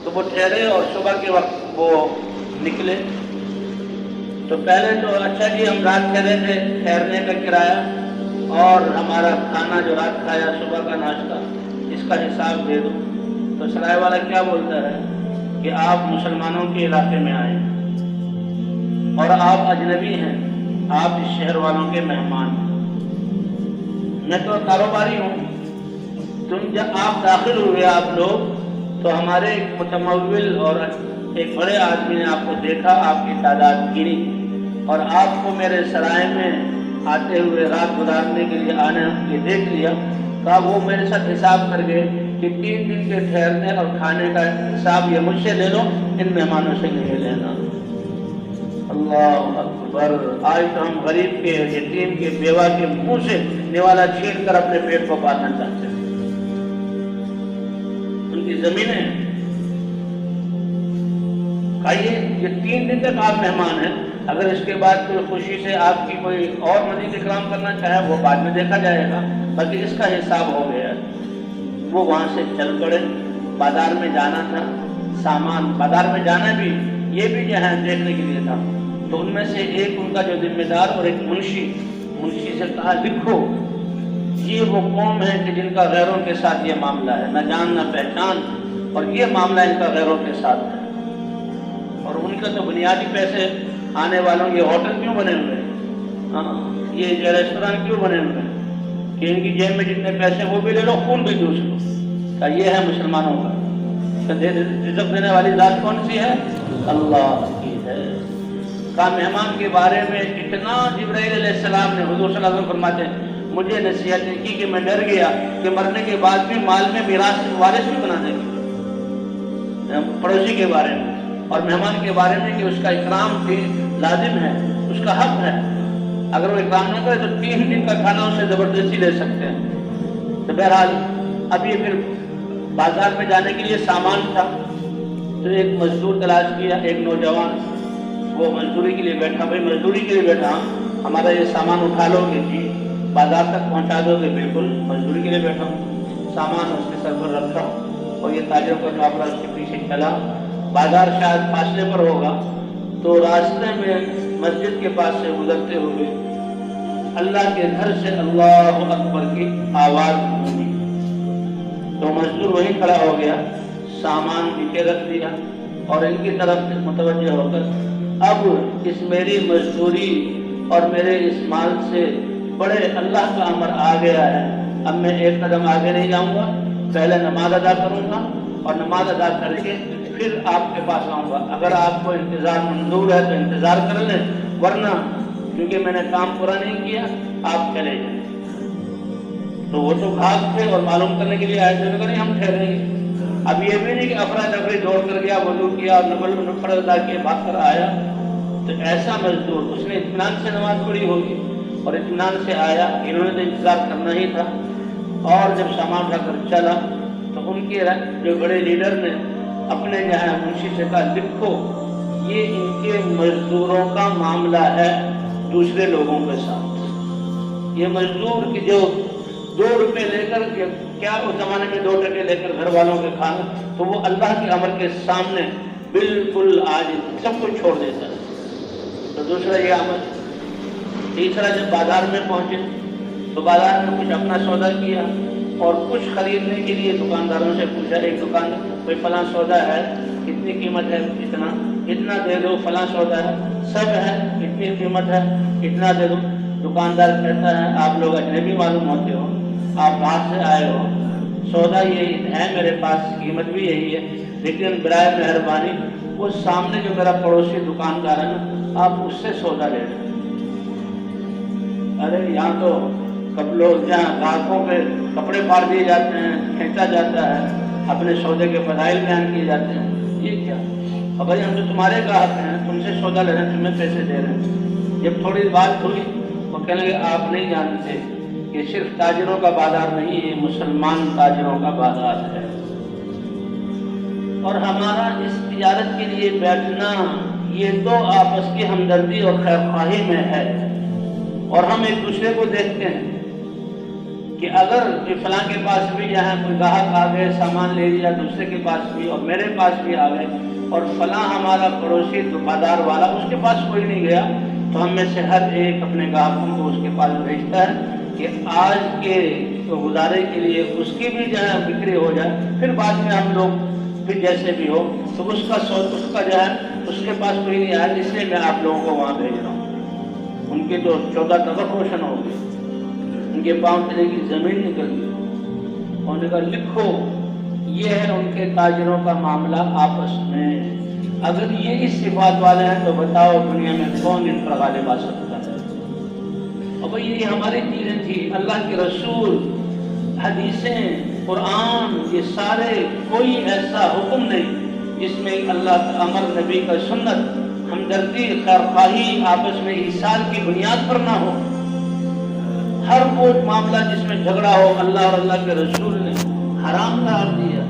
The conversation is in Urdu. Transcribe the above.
تو وہ ٹھہرے اور صبح کے وقت وہ نکلے. تو پہلے تو اچھا جی ہم رات ٹھہرے تھے, ٹھہرنے کا کرایہ اور ہمارا کھانا جو رات کھایا, صبح کا ناشتہ, اس کا حساب دے دو. تو سرائے والا کیا بولتا ہے کہ آپ مسلمانوں کے علاقے میں آئے اور آپ اجنبی ہیں, آپ اس شہر والوں کے مہمان ہیں. میں تو کاروباری ہوں. تم جب آپ داخل ہوئے آپ لوگ, تو ہمارے ایک متمول اور ایک بڑے آدمی نے آپ کو دیکھا, آپ کی تعداد گنی اور آپ کو میرے سرائے میں آتے ہوئے رات گزارنے کے لیے آنے کے دیکھ لیا. کہا وہ میرے ساتھ حساب کر گئے کہ 3 دن کے ٹھہرنے اور کھانے کا حساب یہ مجھ سے لے لو, ان مہمانوں سے نہیں لینا. اللہ اکبر. آج تو ہم غریب کے, یتیم کے, بیوہ کے منہ سے نوالا چھین کر اپنے پیٹ کو پالنا چاہتے ہیں. ان کی زمینیں کھائیے. یہ 3 دن تک آپ مہمان ہیں. اگر اس کے بعد کوئی خوشی سے آپ کی کوئی اور مزید اکرام کرنا چاہے وہ بعد میں دیکھا جائے گا, باقی اس کا حساب ہو گیا. وہ وہاں سے چل پڑے. بازار میں جانا تھا, سامان بازار میں جانا بھی یہ بھی جو ہے دیکھنے کے لیے تھا. تو ان میں سے ایک ان کا جو ذمہ دار اور ایک منشی سے کہا لکھو یہ وہ قوم ہے کہ جن کا غیروں کے ساتھ یہ معاملہ ہے, نہ جان نہ پہچان, اور یہ معاملہ ان کا غیروں کے ساتھ ہے. اور ان کا تو بنیادی پیسے آنے والوں, یہ ہوٹل کیوں بنے ہوئے ہیں, یہ ریسٹوران کیوں بنے ہوئے ہیں کہ ان کی جیب میں جتنے پیسے وہ بھی لے لو, خون بھی دوس لو. کہ یہ ہے مسلمانوں کا. رزق دینے والی ذات کون سی ہے؟ اللہ کی ہے. کا مہمان کے بارے میں اتنا جبرائیل علیہ السلام نے حضور صلی اللہ علیہ وسلم فرماتے ہیں مجھے نصیحت کی کہ میں ڈر گیا کہ مرنے کے بعد بھی مال میں میراث وارث بھی بنا دیں گے پڑوسی کے بارے میں, اور مہمان کے بارے میں کہ اس کا اکرام بھی لازم ہے, اس کا حق ہے. اگر وہ اکرام نہ کرے تو 3 دن کا کھانا اسے زبردستی لے سکتے ہیں. تو بہرحال اب یہ پھر بازار میں جانے کے لیے سامان تھا, تو ایک مزدور تلاش کیا. ایک نوجوان وہ مزدوری کے لیے بیٹھا. بھائی مزدوری کے لیے بیٹھا, ہمارا یہ سامان اٹھا لو گے؟ جی. بازار تک پہنچا دو گے؟ بالکل. مزدوری کے لیے بیٹھا ہوں. سامان اس کے سر پر رکھا اور یہ تاجر کا قافلہ اس کے پیچھے چلا. بازار شاید فاصلے پر ہوگا, تو راستے میں مسجد کے پاس سے گزرتے ہوئے اللہ کے گھر سے اللہ اکبر کی آواز سنی. تو مزدور وہیں کھڑا ہو گیا, سامان نیچے رکھ دیا اور ان کی طرف متوجہ ہو کر اب اس میری مزدوری اور میرے اس مال سے بڑے اللہ کا امر آ گیا ہے. اب میں ایک قدم آگے نہیں جاؤں گا, پہلے نماز ادا کروں گا اور نماز ادا کر کے پھر آپ کے پاس آؤں گا. اگر آپ کو انتظار منظور ہے تو انتظار کر لیں, ورنہ کیونکہ میں نے کام پورا نہیں کیا آپ چلے جائیں. تو وہ تو بھاگ تھے اور معلوم کرنے کے لیے آئے تھے, نہیں ہم ٹھہریں گے. اب یہ بھی نہیں کہ افراتفری دوڑ کر گیا, وضو کیا اور نفل ادا کیا بھاگ کر آیا. تو ایسا مزدور اس نے اطمینان سے نماز پڑھی ہوگی اور اطمینان سے آیا. انہوں نے تو انتظار کرنا ہی تھا. اور جب سامان اٹھا کر چلا تو ان کے جو بڑے لیڈر نے اپنے جہاں منشی سے کہا لکھو یہ ان کے مزدوروں کا معاملہ ہے دوسرے لوگوں کے ساتھ. یہ مزدور کی جو 2 روپے لے کر, کیا اس زمانے میں 2 ٹکے لے کر گھر والوں کے کھانا, تو وہ اللہ کے امر کے سامنے بالکل آج سب کچھ چھوڑ دیتا ہے. تو دوسرا یہ عمل. تیسرا جب بازار میں پہنچے تو بازار میں کچھ اپنا سودا کیا اور کچھ خریدنے کے لیے دکانداروں سے پوچھا. ایک دکان کوئی فلاں سودا ہے, کتنی قیمت ہے؟ اتنا دے دو. فلاں سودا ہے, سب ہے, اتنی قیمت ہے, اتنا دے دو. دکاندار کہتا ہے آپ لوگ اجنبی معلوم ہوتے ہو, آپ باہر سے آئے ہو, سودا یہی ہے میرے پاس, قیمت بھی یہی ہے, لیکن برائے مہربانی وہ سامنے جو میرا پڑوسی دکاندار ہے نا, آپ اس سے سودا لے لیں. ارے یہاں تو لوگ جہاں گاہکوں کے کپڑے پھاڑ دیے جاتے ہیں, کھینچا جاتا ہے, اپنے سودے کے فضائل بیان کیے جاتے ہیں. یہ کیا؟ اور بھائی ہم تو تمہارے گاہک ہیں, تم سے سودا لے رہے ہیں, تمہیں پیسے دے رہے ہیں. جب تھوڑی بات ہوئی وہ کہنے لگے آپ نہیں جانتے کہ صرف تاجروں کا بازار نہیں, یہ مسلمان تاجروں کا بازار ہے. اور ہمارا اس تجارت کے لیے بیٹھنا یہ تو آپس کی ہمدردی اور خیر خواہی میں ہے, اور ہم ایک دوسرے کو دیکھتے ہیں. کہ اگر فلاں کے پاس بھی یہاں کوئی گاہک آ گئے سامان لے لیا دوسرے کے پاس بھی اور میرے پاس بھی آ گئے اور فلاں ہمارا پڑوسی دکاندار والا اس کے پاس کوئی نہیں گیا تو ہم میں سے ہر ایک اپنے گاہکوں کو اس کے پاس بھیجتا ہے کہ آج کے گزارے کے لیے اس کی بھی جو ہے بکری ہو جائے، پھر بعد میں ہم لوگ پھر جیسے بھی ہو تو اس کا جو ہے اس کے پاس کوئی نہیں آیا، اس لیے میں آپ لوگوں کو وہاں بھیج رہا ہوں۔ ان کے جو 14 طبق روشن ہو گئے، ان کے پاؤں تلے کی زمین نکل گئی، انہوں نے کہا لکھو یہ ہے ان کے تاجروں کا معاملہ آپس میں، اگر یہ اس صفات والے ہیں تو بتاؤ دنیا میں کون ان پر غالب آ سکتا ہے۔ اور بھئی یہ ہماری چیزیں تھی، اللہ کے رسول، حدیثیں، قرآن، یہ سارے کوئی ایسا حکم نہیں جس میں اللہ کا امر، نبی کا سنت، ہمدردی، خیرخواہی آپس میں ایثار کی بنیاد پر نہ ہو۔ ہر وہ معاملہ جس میں جھگڑا ہو اللہ اور اللہ کے رسول نے حرام قرار دیا۔